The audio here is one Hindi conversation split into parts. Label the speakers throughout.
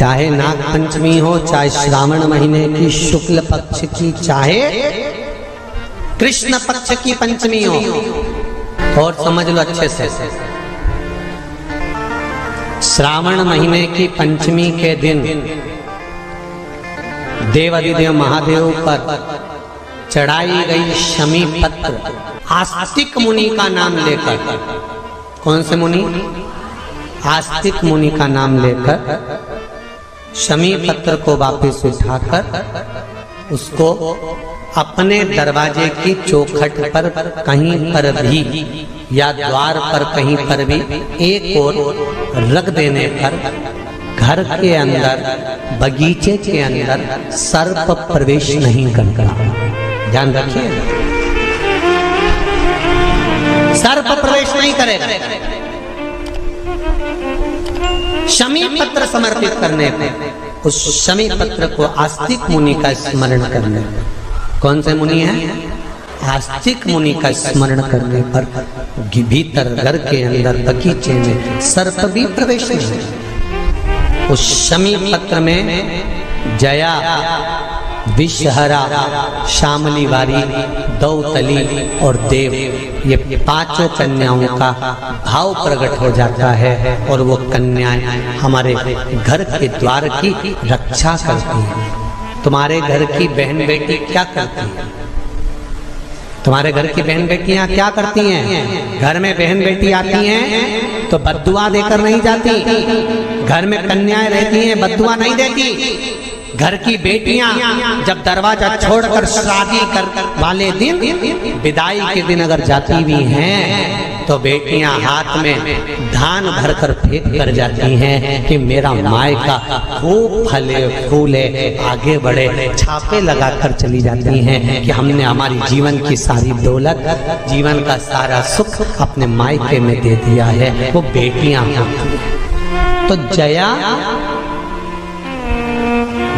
Speaker 1: चाहे नाग पंचमी हो, चाहे श्रावण महीने की शुक्ल पक्ष की, चाहे कृष्ण पक्ष की पंचमी हो, और समझ लो अच्छे से, श्रावण महीने की पंचमी के दिन देवाधिदेव महादेव पर चढ़ाई गई शमी पत्र आस्तिक मुनि का नाम लेकर, कौन से मुनि? आस्तिक मुनि का नाम लेकर शमी पत्र को वापस उठाकर उसको अपने दरवाजे की चौखट पर कहीं पर भी या द्वार पर कहीं पर भी एक ओर रख देने पर घर के अंदर, बगीचे के अंदर सर्प प्रवेश नहीं करता। ध्यान रखिए, सर्प प्रवेश नहीं करेगा। शमी पत्र समर्पित करने पर, उस शमी पत्र को आस्तिक मुनि का स्मरण करने पर, कौन से मुनि हैं? आस्तिक मुनि का स्मरण करने पर भीतर घर के अंदर बगीचे में सर्प भी प्रवेश नहीं। उस शमी पत्र में जया, विषहरा, शामली वारी, दौतली और देव, ये पांचों कन्याओं का भाव प्रकट हो जाता है और वो कन्याएं हमारे घर के द्वार की रक्षा करती हैं। तुम्हारे घर की बहन बेटी क्या करती है? तुम्हारे घर की बहन बेटियां क्या करती हैं? घर में बहन बेटी आती हैं तो बद्दुआ देकर नहीं जाती। घर में कन्याएं रहती हैं, बद्दुआ नहीं देती। घर की बेटियां जब दरवाजा छोड़कर शादी कर वाले दिन, विदाई के दिन अगर जाती भी हैं तो बेटियां हाथ में धान भरकर फेंक कर जाती हैं कि मेरा मायका खूब फले फूले आगे बढ़े। छापे लगाकर चली जाती हैं कि हमने हमारी जीवन की सारी दौलत, जीवन का सारा सुख अपने मायके में दे दिया है। वो बेटियां तो जया,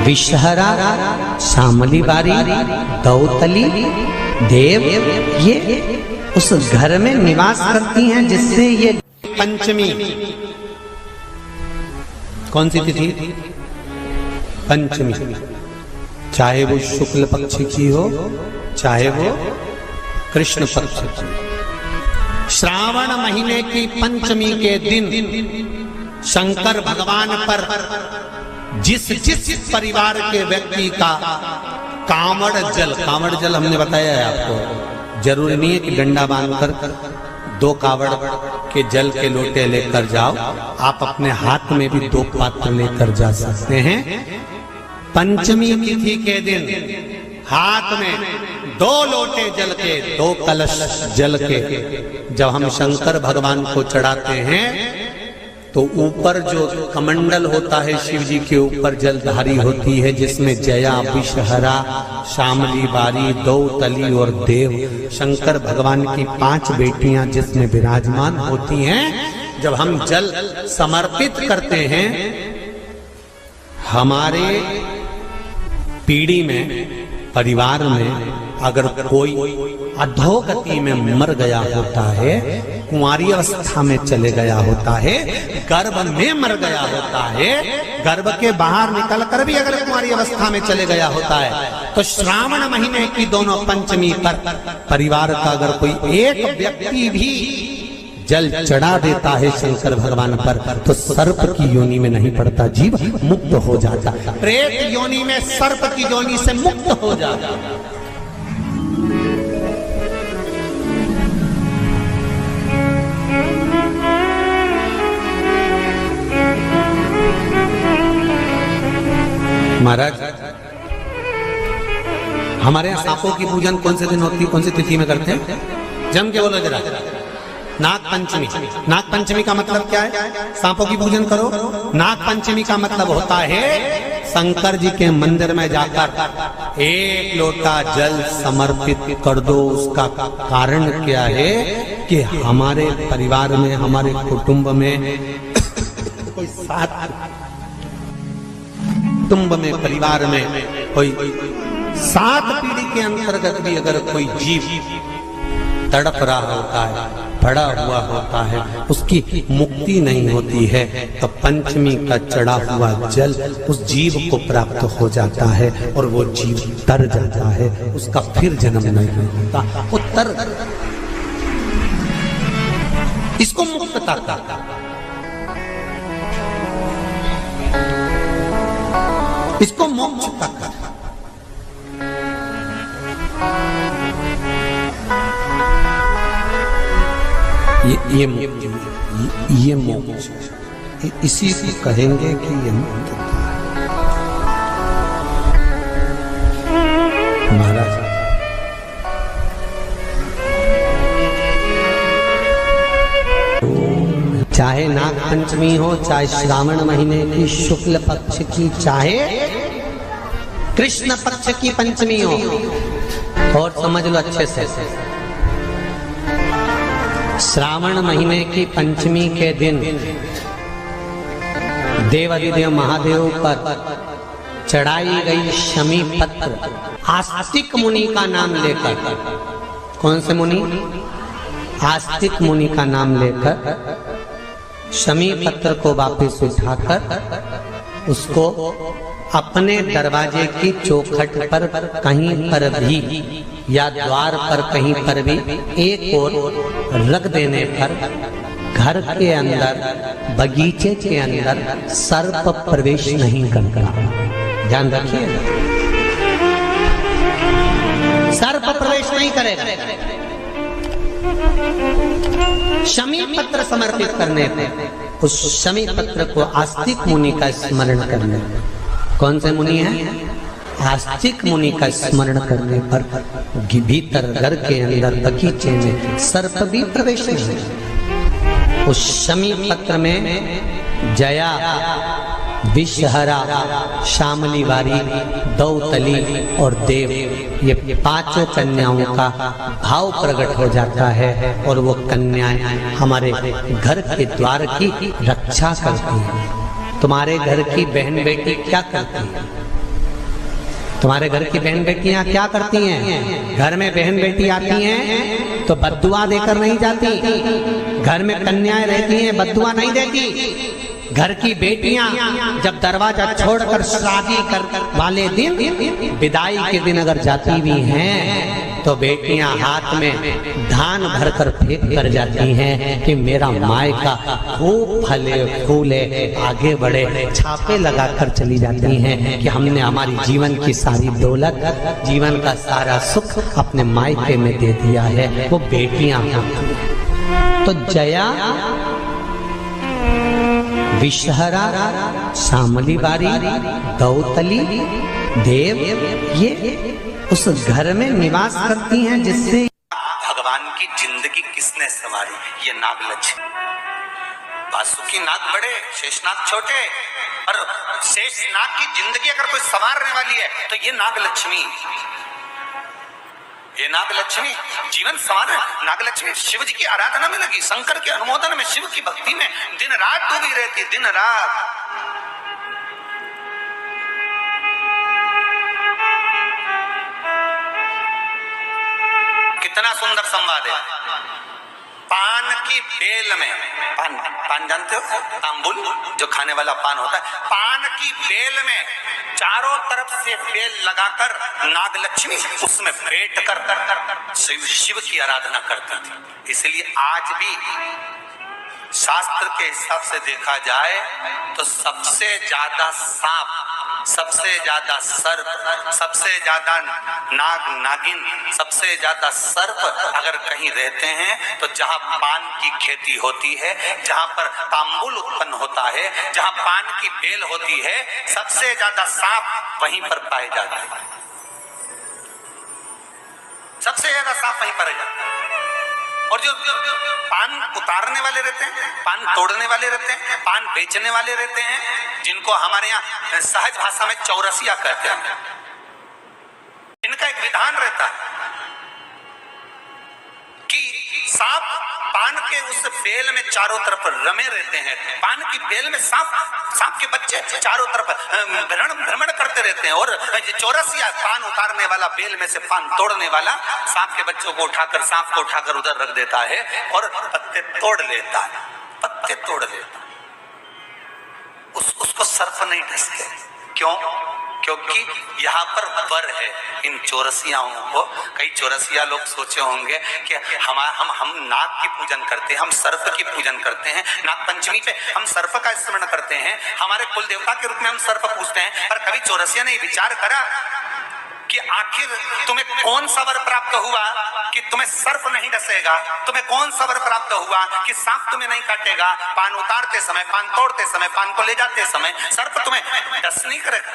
Speaker 1: विषहरा, शामली बारी, दौतली, देव, ये उस घर में निवास करती हैं जिससे ये पंचमी, कौन सी तिथि? पंचमी, चाहे वो शुक्ल पक्ष की हो, चाहे वो कृष्ण पक्ष की। श्रावण महीने की पंचमी के दिन शंकर भगवान पर जिस परिवार के व्यक्ति का कांवड़ जल हमने बताया है आपको, जरूरी नहीं है कि डंडा बांधकर 2 कावड़ के जल के लोटे लेकर जाओ, आप अपने हाथ में भी 2 पात्र लेकर जा सकते हैं। पंचमी तिथि के दिन हाथ में 2 लोटे जल के, 2 कलश जल के जब हम शंकर भगवान को चढ़ाते हैं तो ऊपर जो कमंडल होता है शिव जी के ऊपर जलधारी होती है, जिसमें जया, विषहरा, शामली बारी, दौतली और देव, शंकर भगवान की 5 बेटियां जिसमें विराजमान होती हैं। जब हम जल समर्पित करते हैं, हमारे पीढ़ी में, परिवार में अगर कोई अधोगति में मर गया होता है, कुंवारी अवस्था में चले गया होता है, गर्भ में मर गया होता है, गर्भ के बाहर निकलकर भी अगर कुंवारी अवस्था में चले गया होता है, तो श्रावण महीने की दोनों पंचमी पर परिवार का अगर कोई एक व्यक्ति भी जल चढ़ा देता है शंकर भगवान पर, तो सर्प की योनि में नहीं पड़ता, जीव मुक्त हो जाता, प्रेत योनि में सर्प की योनि से मुक्त हो जाता। महाराज, हमारे यहाँ सांपों की पूजन कौन से दिन होती है, कौन सी तिथि में करते हैं? जम के बोलो जरा। नाग पंचमी। नाग पंचमी का मतलब क्या है? सांपों की पूजन करो। नाग पंचमी का मतलब होता है शंकर जी के मंदिर में जाकर 1 लोटा जल समर्पित कर दो। उसका कारण क्या है कि हमारे परिवार में, हमारे कुटुंब में कोई 7 कुटुंब में, परिवार में कोई 7 पीढ़ी के अंतर्गत भी अगर कोई जीव तड़प रहा होता है, पड़ा हुआ होता है, उसकी मुक्ति नहीं होती है, तो पंचमी का चढ़ा हुआ जल उस जीव को प्राप्त हो जाता है और वो जीव तर जाता है, उसका फिर जन्म नहीं होता, वो तर, इसको मुक्तता का, इसको मोक्ष का। ये मोक्ष, इसी को कहेंगे कि ये मुक्तता है। महाराज चाहे नाग पंचमी हो, चाहे श्रावण महीने की शुक्ल पक्ष की, चाहे कृष्ण पक्ष की पंचमी हो, और समझ लो अच्छे से, श्रावण महीने की पंचमी के दिन देवाधिदेव महादेव पर चढ़ाई गई शमी पत्र आस्तिक मुनि का नाम लेकर, कौन से मुनि? आस्तिक मुनि का नाम लेकर शमी पत्र को वापस उठाकर उसको अपने दरवाजे की चौखट पर कहीं पर भी या द्वार पर कहीं पर भी एक ओर रख देने पर घर के अंदर, बगीचे के अंदर सर्प प्रवेश नहीं करता। ध्यान रखिए, सर्प प्रवेश नहीं करेगा। शमी पत्र समर्पित करने पर, उस शमी पत्र को आस्तिक मुनि का स्मरण करने, कौन से मुनि है? आस्तिक मुनि का स्मरण करने पर भीतर घर के अंदर बगीचे में सर्प भी प्रवेश नहीं। उस शमी पत्र में जया, विषहरा, श्यामली वारी, दौतली और देव, ये पांचों कन्याओं का भाव प्रकट हो जाता है और वो कन्याएं हमारे घर के द्वार की रक्षा करती हैं। तुम्हारे घर की बहन बेटी क्या करती है? तुम्हारे घर की बहन बेटियां क्या करती हैं? घर में बहन बेटी आती हैं तो बद्दुआ देकर नहीं जाती। घर में कन्याएं रहती हैं, बद्दुआ नहीं देती। घर की बेटियां जब दरवाजा छोड़कर शादी कर वाले दिन, विदाई के दिन अगर जाती भी हैं तो बेटियां हाथ में धान भरकर फेंक कर जाती हैं कि मेरा मायका खूब फले फूले, आगे बढ़े। छापे लगाकर चली जाती हैं कि हमने हमारी जीवन की सारी दौलत, जीवन का सारा सुख अपने मायके में दे दिया है। वो बेटियां तो जया, विषहरा, श्यामली बारी, दौतली, देव, ये उस घर में निवास करती हैं जिससे
Speaker 2: भगवान की जिंदगी किसने संवारी? ये नागलक्ष्मी। वासुकी नाग बड़े, शेषनाग छोटे, और शेषनाग की जिंदगी अगर कोई संवारने वाली है तो ये नागलक्ष्मी। ये नागलक्ष्मी जीवन संवार। नागलक्ष्मी शिव जी की आराधना में लगी, शंकर के अनुमोदन में, शिव की भक्ति में दिन रात डूबी रहती, दिन रात। कितना सुंदर संवाद है। पान की बेल में, पान जानते हो? तांबुल, जो खाने वाला पान होता है। पान की बेल में चारों तरफ से बेल लगाकर नागलक्ष्मी उसमें बैठकर शिव की आराधना करती थी। इसलिए आज भी शास्त्र के हिसाब से देखा जाए तो सबसे ज्यादा सांप, सबसे ज्यादा सर्प, सबसे ज्यादा नाग नागिन, सबसे ज्यादा सर्प अगर कहीं रहते हैं तो जहां पान की खेती होती है, जहां पर तांबुल उत्पन्न होता है, जहां पान की बेल होती है, सबसे ज्यादा सांप वहीं पर पाए जाते हैं। सबसे ज्यादा सांप वहीं पर जाते हैं। और जो पान उतारने वाले रहते हैं, पान तोड़ने वाले रहते हैं, पान बेचने वाले रहते हैं, जिनको हमारे यहाँ सहज भाषा में चौरसिया कहते हैं, इनका एक विधान रहता है कि सांप पान के उस बेल में चारों तरफ रमे रहते हैं। पान की बेल में सांप के बच्चे चारों तरफ भ्रमण करते रहते हैं। और ये चौरसिया पान उतारने वाला, बेल में से पान तोड़ने वाला, सांप के बच्चों को उठाकर, सांप को उठाकर उधर रख देता है और पत्ते तोड़ लेता है, पत्ते तोड़ लेता। उसको सर्प नहीं डसते। क्यों? क्योंकि यहाँ पर वर है इन चौरसियाओं को। कई चौरसिया लोग सोचे होंगे कि हम नाग की पूजन करते हैं, हम सर्प की पूजन करते हैं, नाग पंचमी पे हम सर्प का स्मरण करते हैं, हमारे कुल देवता के रूप में हम सर्प पूजते हैं। पर कभी चौरसिया ने विचार करा कि आखिर तुम्हें कौन सा वर प्राप्त हुआ कि तुम्हें सर्प नहीं डसेगा? तुम्हें कौन सा वर प्राप्त हुआ कि सांप तुम्हें नहीं काटेगा? पान उतारते समय, पान तोड़ते समय, पान को ले जाते समय सर्प तुम्हें डस नहीं करेगा।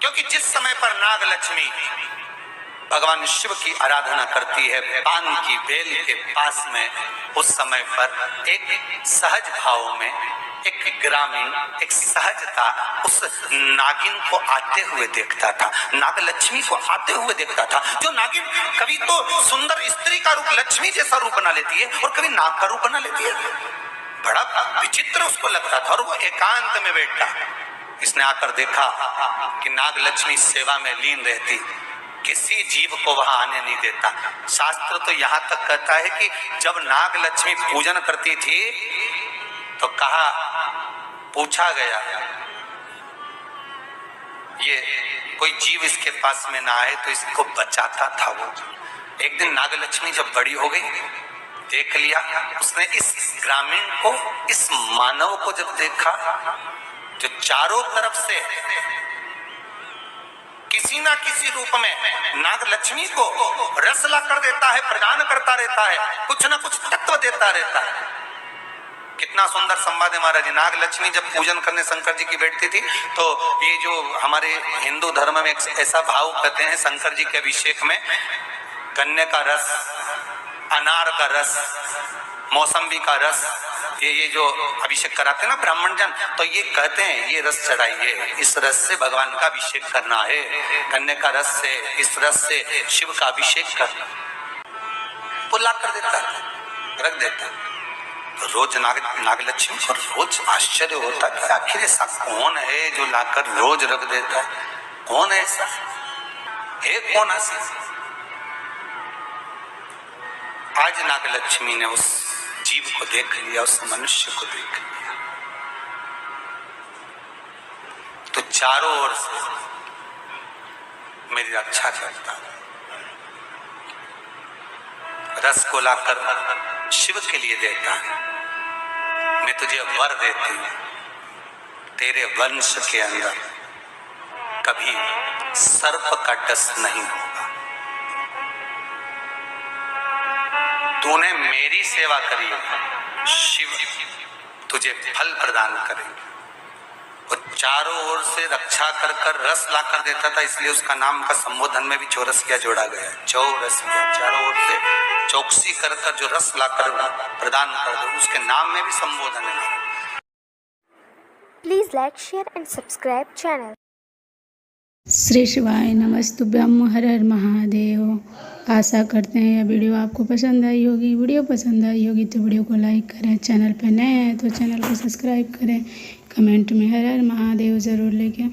Speaker 2: क्योंकि जिस समय पर नाग लक्ष्मी भगवान शिव की आराधना करती है पान की बेल के पास में, उस समय पर एक सहज भाव में, एक ग्रामीण, एक सहजता उस नागिन को आते हुए देखता था, नाग लक्ष्मी को आते हुए देखता था। जो नागिन कभी तो सुंदर स्त्री का रूप, लक्ष्मी जैसा रूप बना लेती है और कभी नाग का रूप बना लेती है। बड़ा विचित्र उसको लगता था। और वो एकांत में बैठा, इसने आकर देखा कि नाग लक्ष्मी सेवा में लीन रहती, किसी जीव को वहां आने नहीं देता। शास्त्र तो यहां तक कहता है कि जब नाग लक्ष्मी पूजन करती थी तो कहा, पूछा गया ये कोई जीव इसके पास में ना आए तो इसको बचाता था वो। एक दिन नाग लक्ष्मी जब बड़ी हो गई, देख लिया उसने इस ग्रामीण को, इस मानव को जब देखा जो चारों तरफ से किसी ना किसी रूप में नाग लक्ष्मी को रसला कर देता है, प्रदान करता रहता है, कुछ ना कुछ तत्व देता रहता है। कितना सुंदर संवाद है महाराज जी। नाग लक्ष्मी जब पूजन करने शंकर जी की बैठती थी तो ये जो हमारे हिंदू धर्म में एक ऐसा भाव कहते हैं, शंकर जी के अभिषेक में गन्ने का रस, अनार का रस, मौसम्बी का रस, ये जो अभिषेक कराते हैं ना ब्राह्मण जन, तो ये कहते हैं ये रस चढ़ाइए, इस रस से भगवान का अभिषेक करना है, गन्ने का रस से, इस रस से शिव का अभिषेक करना। पुला कर देता है, रख देता है। तो रोज नाग लक्ष्मी को रोज आश्चर्य होता कि आखिर ऐसा कौन है जो लाकर रोज रख देता है? कौन है ऐसा? है कौन ऐसा? आज नाग लक्ष्मी ने उस जीव को देख लिया, उस मनुष्य को देख लिया, तो चारों ओर से मेरी रक्षा करता, रस को लाकर शिव के लिए देता है। मैं तुझे वर देती हूं, तेरे वंश के अंदर कभी सर्प का डस नहीं होगा। तूने मेरी सेवा करी, शिव तुझे फल प्रदान करेंगे। और चारों ओर से रक्षा कर कर रस ला कर देता था, इसलिए उसका नाम का संबोधन में भी चौरसिया जोड़ा गया। चौरसिया, चारों ओर से चौकसी कर कर जो रस ला कर प्रदान कर दे, उसके नाम में भी संबोधन है।
Speaker 3: Please like, share and subscribe channel.
Speaker 4: Shri शिवाय नमस्तुभ्यम, हर हर महादेव। आशा करते हैं यह वीडियो आपको पसंद आई होगी। वीडियो पसंद आई होगी तो वीडियो को लाइक करें, चैनल पर नए हैं तो चैनल को सब्सक्राइब करें, कमेंट में हर हर महादेव ज़रूर लिखें।